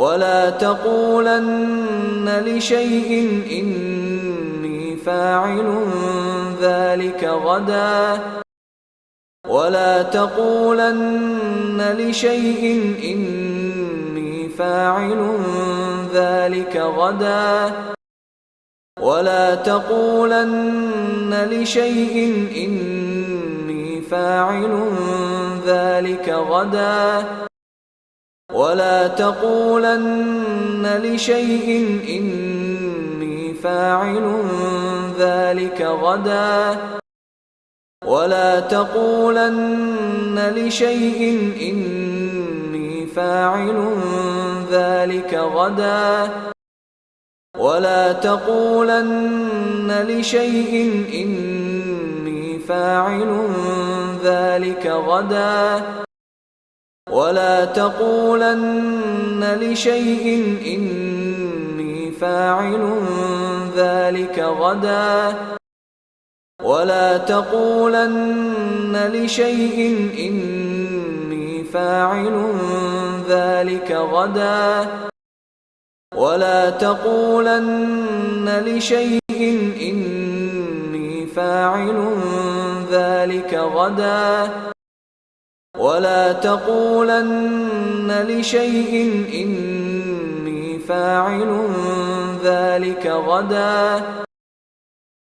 ولا تقولن لشيء إني فاعل ذلك غدا ولا تقولن لشيء إني فاعل ذلك غدا ولا تقولن لشيء إني فاعل ذلك غدا ولا تقولن لشيء إني فاعل ذلك غدا ولا تقولن لشيء إني فاعل ذلك غدا ولا تقولن لشيء إني فاعل ذلك غدا ولا تقولن لشيء إني فاعل ذلك غدا ولا تقولن لشيء إني فاعل ذلك غدا ولا تقولن لشيء إني فاعل ذلك غدا ولا تقولن لشيء إني فاعل ذلك غدا